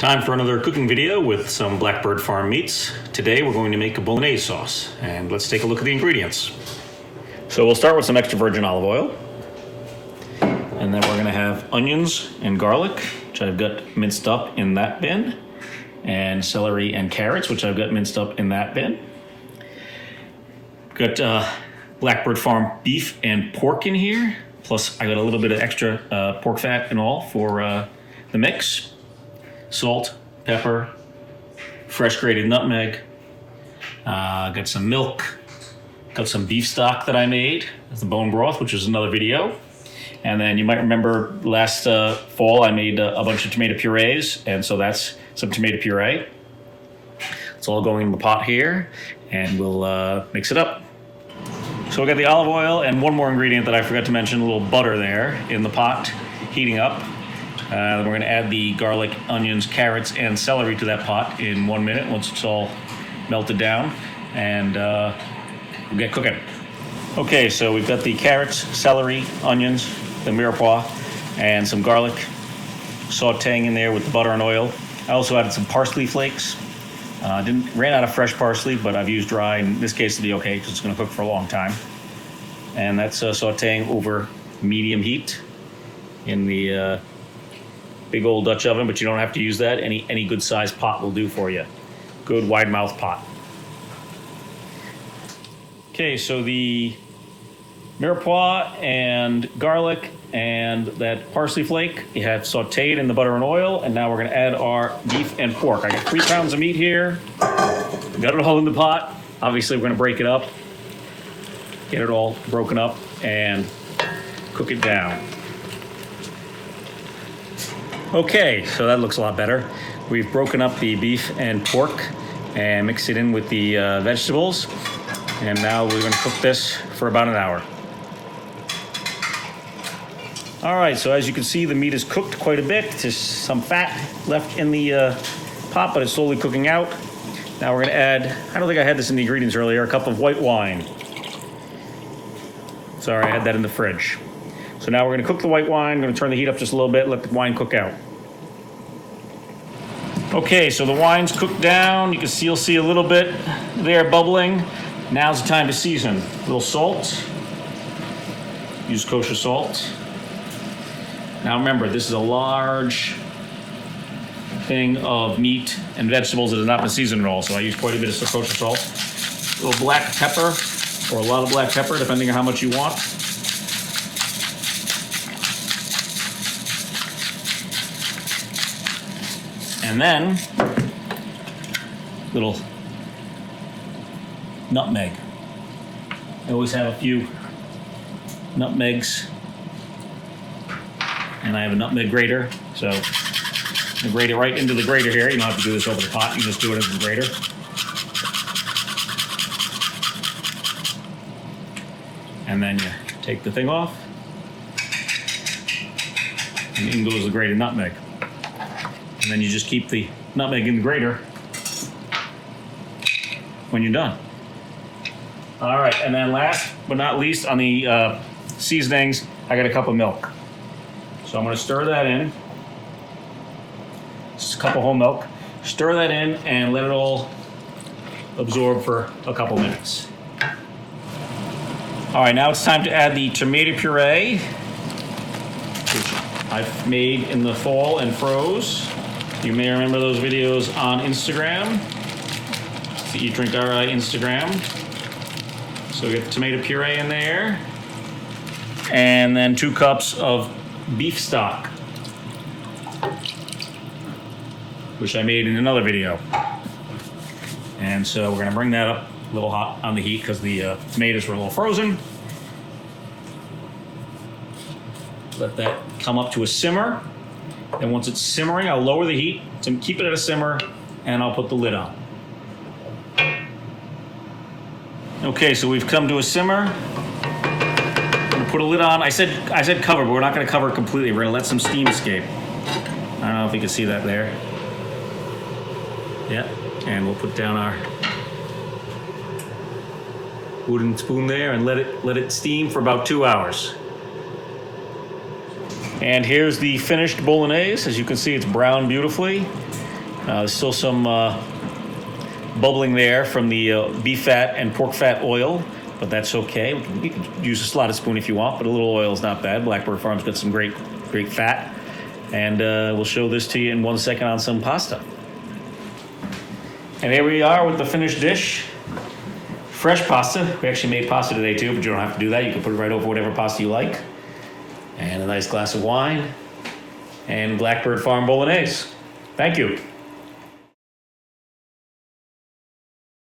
Time for another cooking video with some Blackbird Farm meats. Today we're going to make a Bolognese sauce, and let's take a look at the ingredients. So we'll start with some extra virgin olive oil, and then we're going to have onions and garlic, which I've got minced up in that bin, and celery and carrots, which I've got minced up in that bin. Got Blackbird Farm beef and pork in here, plus I got a little bit of extra pork fat and all for the mix. Salt, pepper, fresh grated nutmeg, got some milk, got some beef stock that I made, the bone broth, which is another video. And then you might remember last fall I made a bunch of tomato purees, and so that's some tomato puree. It's all going in the pot here, and we'll mix it up. So we got the olive oil and one more ingredient that I forgot to mention, a little butter there in the pot, heating up. Then we're going to add the garlic, onions, carrots, and celery to that pot in 1 minute once it's all melted down, and we'll get cooking. Okay, so we've got the carrots, celery, onions, the mirepoix, and some garlic sauteing in there with the butter and oil. I also added some parsley flakes. Ran out of fresh parsley, but I've used dry. In this case, it'll be okay because it's going to cook for a long time. And that's sauteing over medium heat in the big old Dutch oven, but you don't have to use that. Any good sized pot will do for you. Good wide mouth pot. Okay, so the mirepoix and garlic and that parsley flake you have sauteed in the butter and oil, and now we're going to add our beef and pork. I got 3 pounds of meat here. Got it all in the pot. Obviously, we're going to break it up, get it all broken up, and cook it down. Okay, so that looks a lot better. We've broken up the beef and pork and mixed it in with the vegetables. And now we're gonna cook this for about an hour. All right, so as you can see, the meat is cooked quite a bit. There's some fat left in the pot, but it's slowly cooking out. Now we're gonna add, I don't think I had this in the ingredients earlier, a cup of white wine. Sorry, I had that in the fridge. So now we're gonna cook the white wine. I'm gonna turn the heat up just a little bit, let the wine cook out. Okay, so the wine's cooked down. You can still see a little bit there bubbling. Now's the time to season. A little salt. Use kosher salt. Now remember, this is a large thing of meat and vegetables that has not been seasoned at all, so I use quite a bit of kosher salt. A little black pepper, or a lot of black pepper, depending on how much you want. And then, little nutmeg. I always have a few nutmegs, and I have a nutmeg grater, so I grate it right into the grater here. You don't have to do this over the pot, you just do it in the grater. And then you take the thing off, and in goes the grated nutmeg. And then you just keep the nutmeg in the grater when you're done. All right, and then last but not least on the seasonings, I got a cup of milk. So I'm gonna stir that in. Just a cup of whole milk. Stir that in and let it all absorb for a couple minutes. All right, now it's time to add the tomato puree, which I've made in the fall and froze. You may remember those videos on Instagram. It's the Eat Drink RI Instagram. So we got tomato puree in there. And then 2 cups of beef stock, which I made in another video. And so we're gonna bring that up a little hot on the heat because the tomatoes were a little frozen. Let that come up to a simmer. And once it's simmering, I'll lower the heat to keep it at a simmer, and I'll put the lid on. Okay, so we've come to a simmer. I'm gonna put a lid on. I said cover, but we're not gonna cover it completely. We're gonna let some steam escape. I don't know if you can see that there. Yeah, and we'll put down our wooden spoon there and let it steam for about 2 hours. And here's the finished Bolognese. As you can see, it's browned beautifully. There's still some bubbling there from the beef fat and pork fat oil, but that's okay. You can use a slotted spoon if you want, but a little oil is not bad. Blackbird Farm's got some great fat. And we'll show this to you in 1 second on some pasta. And here we are with the finished dish. Fresh pasta. We actually made pasta today too, but you don't have to do that. You can put it right over whatever pasta you like. And a nice glass of wine. And Blackbird Farm Bolognese. Thank you.